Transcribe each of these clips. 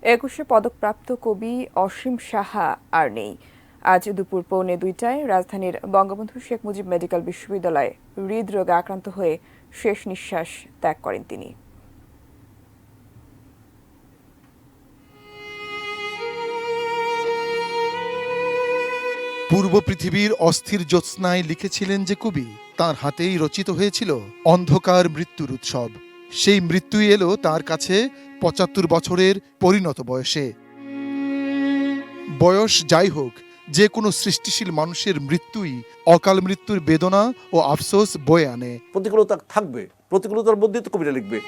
21শে পদকপ্রাপ্ত কবি অসীম সাহা আর নেই। আজ দুপুর 1:45টায় রাজধানীর বঙ্গবন্ধু শেখ মুজিব মেডিকেল বিশ্ববিদ্যালয়ে হৃদরোগে আক্রান্ত হয়ে শেষ নিঃশ্বাস ত্যাগ করেন তিনি। পূর্ব পৃথিবীর অস্থির জ্যোৎস্নায় লিখেছিলেন যে কবি, তার হাতেই রচিত হয়েছিল অন্ধকার মৃত্যুর উৎসব। সেই মৃত্যুই এলো তার কাছে ৭৫ বছরের পরিণত বয়সে। বয়স যাই হোক, যে কোনো সৃষ্টিশীল মানুষের মৃত্যুই অকাল মৃত্যুর বেদনা ও আফসোস বয়ে আনে। প্রতিকূলতা থাকবে, প্রতিকূলতার মধ্যে তো কবিতা লিখবে।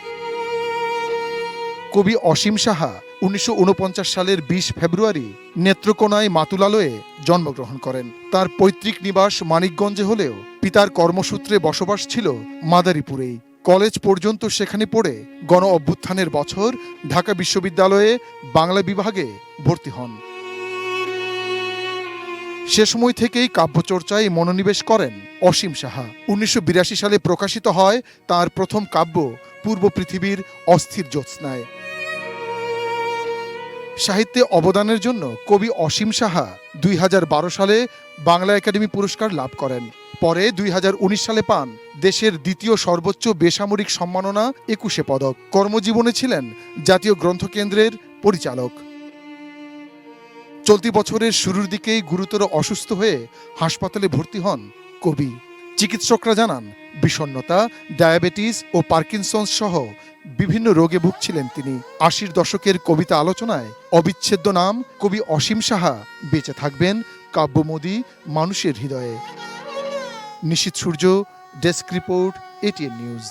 কবি অসীম সাহা ১৯৪৯ সালের ২০ ফেব্রুয়ারি নেত্রকোনায় মাতুলালয়ে জন্মগ্রহণ করেন। তার পৈতৃক নিবাস মানিকগঞ্জে হলেও পিতার কর্মসূত্রে বসবাস ছিল মাদারীপুরেই। কলেজ পর্যন্ত সেখানে পড়ে গণ অভ্যুত্থানের বছর ঢাকা বিশ্ববিদ্যালয়ে বাংলা বিভাগে ভর্তি হন। সে সময় থেকেই কাব্যচর্চায় মনোনিবেশ করেন অসীম সাহা। ১৯৮২ সালে প্রকাশিত হয় তার প্রথম কাব্য পূর্ব পৃথিবীর অস্থির জ্যোৎস্নায়। সাহিত্যে অবদানের জন্য কবি অসীম সাহা ২০১২ সালে বাংলা একাডেমি পুরস্কার লাভ করেন। পরে ২০১৯ সালে পান দেশের দ্বিতীয় সর্বোচ্চ বেসামরিক সম্মাননা ২১শে পদক। কর্মজীবনে ছিলেন জাতীয় গ্রন্থকেন্দ্রের পরিচালক। চলতি বছরের শুরুর দিকেই গুরুতর অসুস্থ হয়ে হাসপাতালে ভর্তি হন কবি। চিকিৎসকরা জানান, বিষণ্ণতা, ডায়াবেটিস ও পার্কিনসন্স সহ বিভিন্ন রোগে ভুগছিলেন তিনি। ৮০ দশকের কবিতা আলোচনায় অবিচ্ছেদ্য নাম কবি অসীম সাহা বেঁচে থাকবেন কাব্যমোদী মানুষের হৃদয়ে। নিশীথ সূর্য, ডেস্ক রিপোর্ট, এটিএন নিউজ।